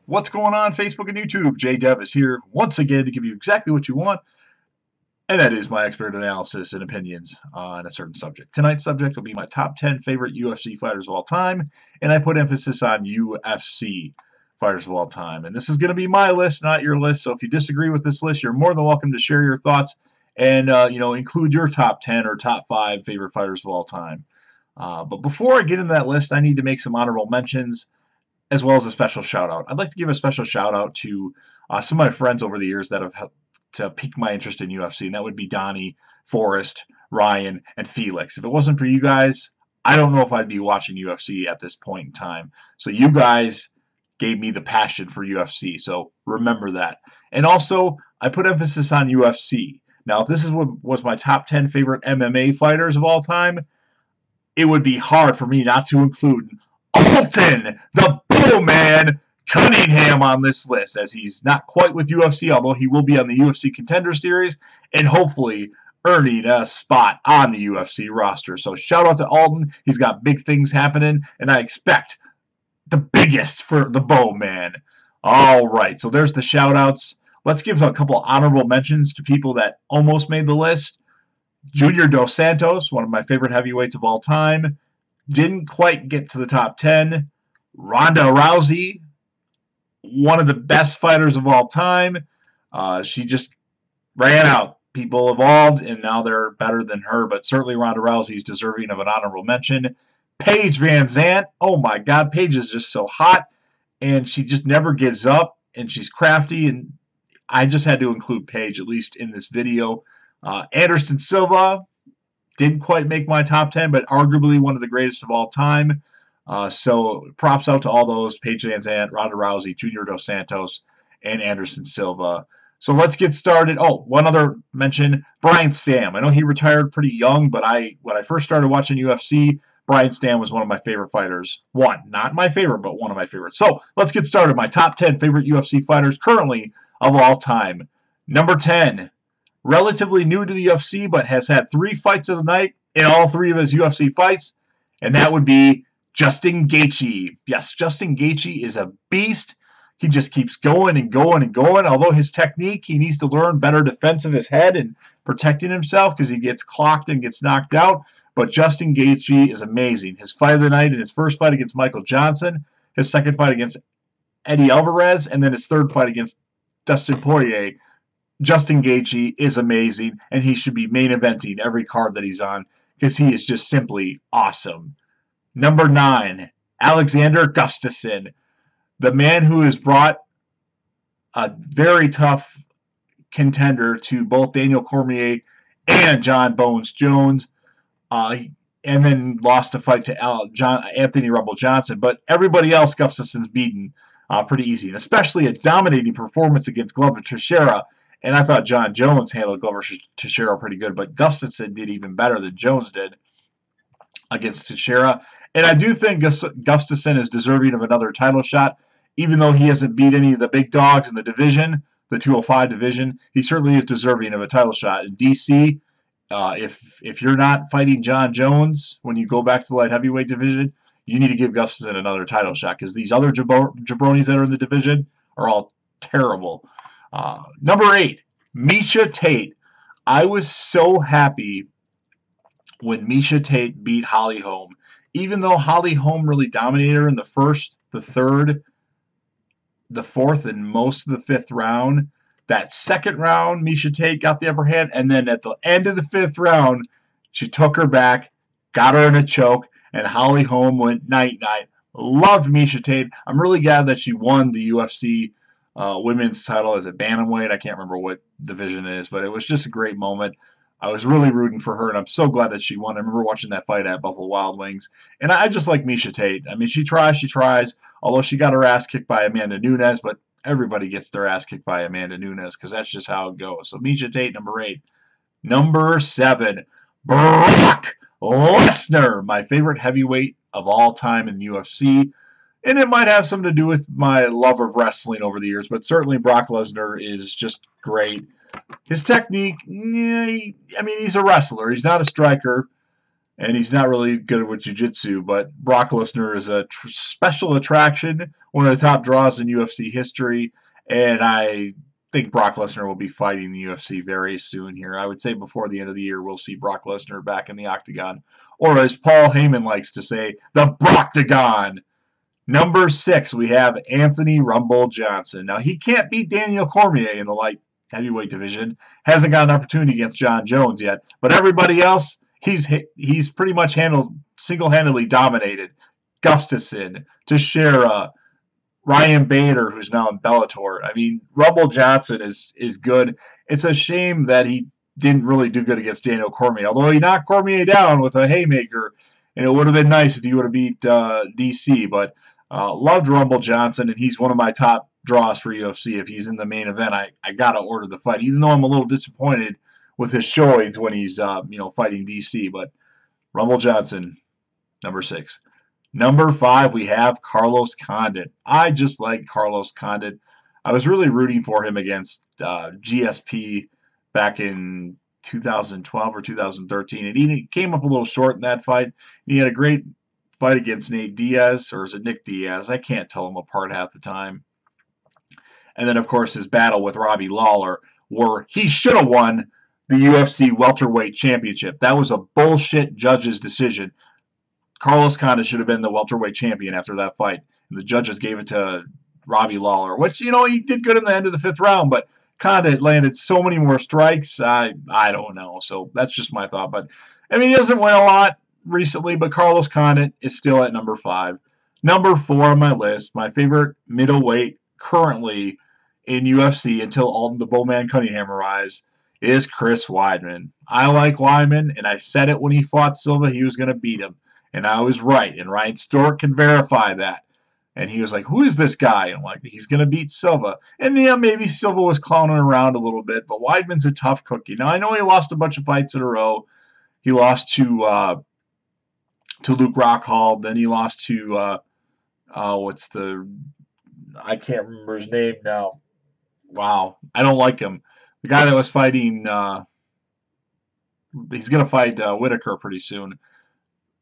What's going on, Facebook and YouTube? J-Dev is here once again to give you exactly what you want, and that is my expert analysis and opinions on a certain subject. Tonight's subject will be my top 10 favorite UFC fighters of all time, and I put emphasis on UFC fighters of all time. And this is going to be my list, not your list, so if you disagree with this list, you're more than welcome to share your thoughts and include your top 10 or top 5 favorite fighters of all time. But before I get into that list, I need to make some honorable mentions as well as a special shout out. I'd like to give a special shout out to some of my friends over the years that have helped to pique my interest in UFC, and that would be Donnie, Forrest, Ryan, and Felix. If it wasn't for you guys, I don't know if I'd be watching UFC at this point in time. So you guys gave me the passion for UFC, so remember that. And also, I put emphasis on UFC. Now, if this is what was my top 10 favorite MMA fighters of all time, it would be hard for me not to include Alton, the Bowman Cunningham on this list, as he's not quite with UFC, although he will be on the UFC Contender Series and hopefully earning a spot on the UFC roster. So shout out to Alton. He's got big things happening, and I expect the biggest for the Bowman. All right, so there's the shout outs. Let's give a couple honorable mentions to people that almost made the list. Junior Dos Santos, one of my favorite heavyweights of all time, didn't quite get to the top 10. Ronda Rousey, one of the best fighters of all time. She just ran out. People evolved, and now they're better than her, but certainly Ronda Rousey is deserving of an honorable mention. Paige Van Zandt, oh my God, Paige is just so hot, and she just never gives up, and she's crafty, and I just had to include Paige, at least in this video. Anderson Silva didn't quite make my top 10, but arguably one of the greatest of all time. So props out to all those: Paige Van Zandt, Ronda Rousey, Junior Dos Santos, and Anderson Silva. So let's get started. Oh, one other mention, Brian Stamm. I know he retired pretty young, but when I first started watching UFC, Brian Stamm was one of my favorite fighters. Not my favorite, but one of my favorites. So let's get started. My top 10 favorite UFC fighters currently of all time. Number 10, relatively new to the UFC, but has had 3 fights of the night in all 3 of his UFC fights, and that would be Justin Gaethje. Yes, Justin Gaethje is a beast. He just keeps going and going and going. Although his technique, he needs to learn better defense of his head and protecting himself because he gets clocked and gets knocked out. But Justin Gaethje is amazing. His fight of the night in his first fight against Michael Johnson, his second fight against Eddie Alvarez, and then his third fight against Dustin Poirier. Justin Gaethje is amazing, and he should be main eventing every card that he's on because he is just simply awesome. Number 9, Alexander Gustafsson, the man who has brought a very tough contender to both Daniel Cormier and John Bones Jones, and then lost a fight to Anthony Rumble Johnson. But everybody else Gustafsson's beaten pretty easy, and especially a dominating performance against Glover Teixeira. And I thought John Jones handled Glover Teixeira pretty good, but Gustafsson did even better than Jones did against Teixeira. And I do think Gustafsson is deserving of another title shot, even though he hasn't beat any of the big dogs in the division, the 205 division. He certainly is deserving of a title shot. In DC, if you're not fighting John Jones when you go back to the light heavyweight division, you need to give Gustafsson another title shot because these other jabronis that are in the division are all terrible. Number 8, Miesha Tate. I was so happy when Miesha Tate beat Holly Holm. Even though Holly Holm really dominated her in the first, the third, the fourth, and most of the 5th round, that second round, Miesha Tate got the upper hand, and then at the end of the 5th round, she took her back, got her in a choke, and Holly Holm went night-night. Loved Miesha Tate. I'm really glad that she won the UFC women's title as a bantamweight. I can't remember what division it is, but it was just a great moment. I was really rooting for her, and I'm so glad that she won. I remember watching that fight at Buffalo Wild Wings, and I just like Miesha Tate. I mean, she tries, although she got her ass kicked by Amanda Nunes, but everybody gets their ass kicked by Amanda Nunes because that's just how it goes. So Miesha Tate, number 8. Number 7, Brock Lesnar, my favorite heavyweight of all time in the UFC. And it might have something to do with my love of wrestling over the years, but certainly Brock Lesnar is just great. His technique, I mean, he's a wrestler. He's not a striker. and he's not really good with jiu-jitsu, but Brock Lesnar is a special attraction, one of the top draws in UFC history, and I think Brock Lesnar will be fighting the UFC very soon here. I would say before the end of the year, we'll see Brock Lesnar back in the octagon, or as Paul Heyman likes to say, the Brocktagon. Number 6, we have Anthony Rumble Johnson. Now, he can't beat Daniel Cormier in the light heavyweight division. Hasn't got an opportunity against John Jones yet. But everybody else, he's pretty much single-handedly dominated. Gustafsson, Teixeira, Ryan Bader, who's now in Bellator. I mean, Rumble Johnson is good. It's a shame that he didn't really do good against Daniel Cormier, although he knocked Cormier down with a haymaker, and it would have been nice if he would have beat DC, but loved Rumble Johnson, and he's one of my top draws for UFC. If he's in the main event, I got to order the fight, even though I'm a little disappointed with his showings when he's fighting DC, but Rumble Johnson, number 6. Number 5, we have Carlos Condit. I just like Carlos Condit. I was really rooting for him against GSP back in 2012 or 2013, and he came up a little short in that fight. He had a great fight against Nate Diaz, or is it Nick Diaz? I can't tell them apart half the time. And then, of course, his battle with Robbie Lawler, where he should have won the UFC welterweight championship. That was a bullshit judge's decision. Carlos Condit should have been the welterweight champion after that fight. And the judges gave it to Robbie Lawler, which, he did good in the end of the 5th round, but Condit landed so many more strikes. I don't know. So that's just my thought. But, he doesn't win a lot recently, but Carlos Condit is still at number 5. Number 4 on my list, my favorite middleweight currently in UFC until Alton the Bowman Cunningham arrives, is Chris Weidman. I like Weidman, and I said it when he fought Silva, he was going to beat him. And I was right, and Ryan Stork can verify that. And he was like, who is this guy? And I'm like, he's going to beat Silva. And yeah, maybe Silva was clowning around a little bit, but Weidman's a tough cookie. Now, I know he lost a bunch of fights in a row. He lost to Luke Rockhold. Then he lost to, I can't remember his name now. Wow, I don't like him. The guy that was fighting, he's going to fight Whitaker pretty soon.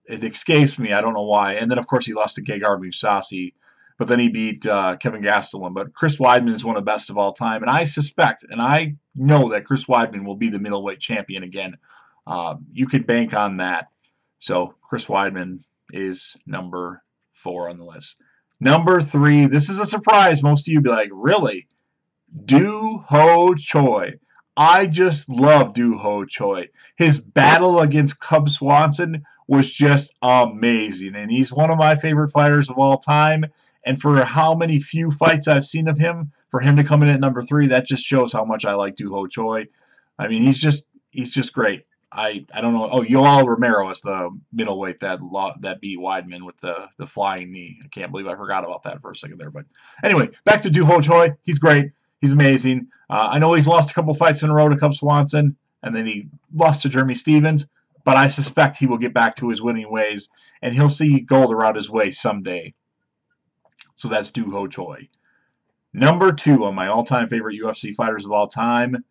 It escapes me. I don't know why. And then, of course, he lost to Gegard Mousasi. But then he beat Kevin Gastelum. But Chris Weidman is one of the best of all time. And I suspect, and I know that Chris Weidman will be the middleweight champion again. You could bank on that. So Chris Weidman is number 4 on the list. Number 3, this is a surprise. Most of you be like, really? Doo Ho Choi. I just love Doo Ho Choi. His battle against Cub Swanson was just amazing, and he's one of my favorite fighters of all time. And for how many few fights I've seen of him, for him to come in at number 3, that just shows how much I like Doo Ho Choi. He's just great. I don't know. Oh, Yoel Romero is the middleweight that beat Weidman with the flying knee. I can't believe I forgot about that for a second there. But anyway, back to Doo Ho Choi. He's great. He's amazing. I know he's lost a couple fights in a row to Cub Swanson, and then he lost to Jeremy Stevens. But I suspect he will get back to his winning ways, and he'll see gold around his way someday. So that's Doo Ho Choi. Number 2 on my all-time favorite UFC fighters of all time,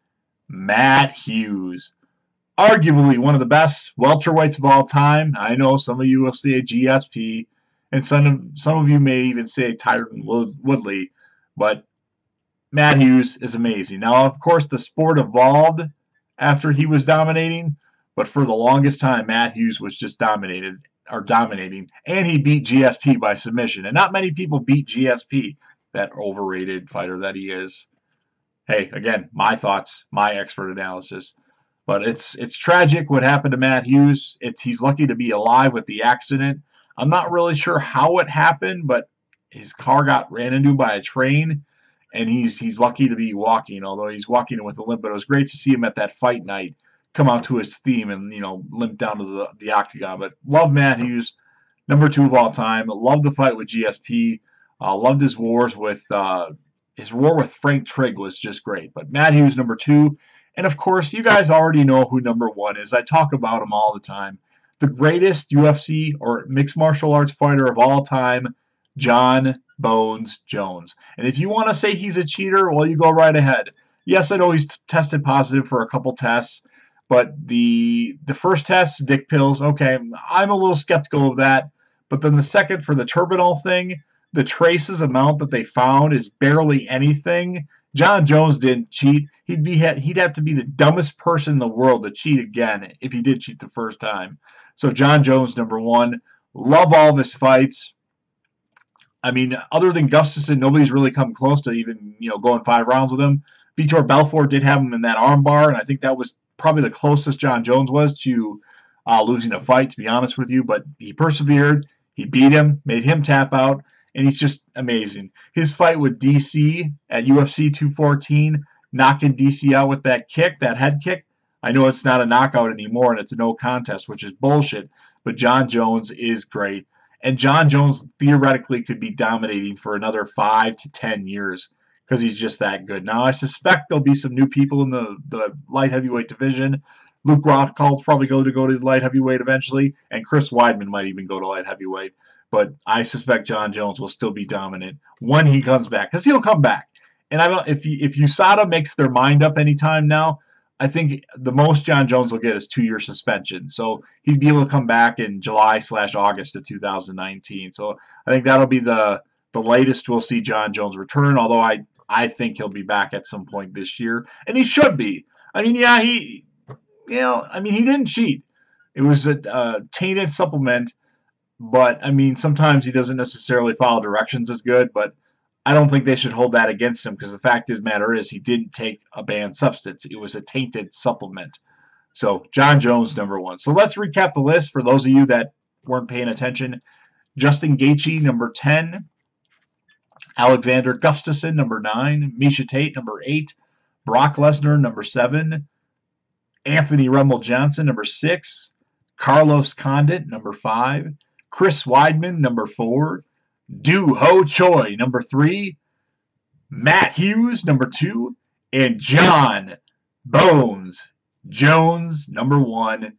Matt Hughes. Arguably one of the best welterweights of all time. I know some of you will say GSP, and some of you may even say Tyron Woodley, but Matt Hughes is amazing. Now, of course, the sport evolved after he was dominating, but for the longest time, Matt Hughes was just dominating, and he beat GSP by submission. And not many people beat GSP, that overrated fighter that he is. Hey, again, my thoughts, my expert analysis. But it's tragic what happened to Matt Hughes. He's lucky to be alive with the accident. I'm not really sure how it happened, but his car got ran into by a train, and he's lucky to be walking, although he's walking with a limp. But it was great to see him at that fight night come out to his theme and, limp down to the octagon. But love Matt Hughes, number 2 of all time. Love the fight with GSP. Loved his wars with his war with Frank Trigg was just great. But Matt Hughes, number 2. And, of course, you guys already know who number 1 is. I talk about him all the time. The greatest UFC or mixed martial arts fighter of all time, John Bones Jones. And if you want to say he's a cheater, well, you go right ahead. Yes, I know he's tested positive for a couple tests, But the first test, dick pills, okay, I'm a little skeptical of that. But then the second, for the turbinol thing, the traces amount that they found is barely anything. John Jones didn't cheat. He'd have to be the dumbest person in the world to cheat again if he did cheat the first time. So John Jones, number one. Love all of his fights. I mean, other than Gustafsson, nobody's really come close to even, going 5 rounds with him. Vitor Belfort did have him in that armbar, and I think that was probably the closest John Jones was to losing a fight, to be honest with you. But he persevered. He beat him, made him tap out, and he's just amazing. His fight with DC at UFC 214, knocking DC out with that kick, that head kick. I know it's not a knockout anymore, and it's a no contest, which is bullshit. But John Jones is great. And John Jones theoretically could be dominating for another 5 to 10 years because he's just that good. Now, I suspect there'll be some new people in the light heavyweight division. Luke Rockhold's probably going to go to the light heavyweight eventually, and Chris Weidman might even go to light heavyweight. But I suspect John Jones will still be dominant when he comes back, because he'll come back. And I don't if USADA makes their mind up anytime now, I think the most John Jones will get is 2-year suspension. So he'd be able to come back in July/August of 2019. So I think that'll be the latest we'll see John Jones return, although I think he'll be back at some point this year. And he should be. I mean, yeah, he didn't cheat. It was a tainted supplement, but, I mean, sometimes he doesn't necessarily follow directions as good, but I don't think they should hold that against him because the fact of the matter is he didn't take a banned substance. It was a tainted supplement. So, John Jones, number one. So, let's recap the list for those of you that weren't paying attention. Justin Gaethje, number 10. Alexander Gustafsson, number 9. Miesha Tate, number 8. Brock Lesnar, number 7. Anthony Rumble Johnson, number 6. Carlos Condit, number 5. Chris Weidman, number 4. Doo Ho Choi, number 3. Matt Hughes, number 2. And John Bones Jones, number 1.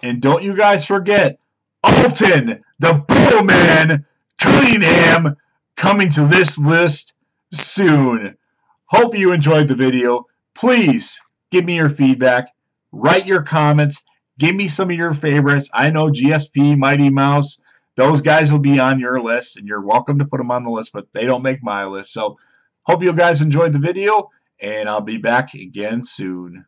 And don't you guys forget, Alton, the Bowman Cunningham, coming to this list soon. Hope you enjoyed the video. Please give me your feedback. Write your comments. Give me some of your favorites. I know GSP, Mighty Mouse, those guys will be on your list, and you're welcome to put them on the list, but they don't make my list. So hope you guys enjoyed the video, and I'll be back again soon.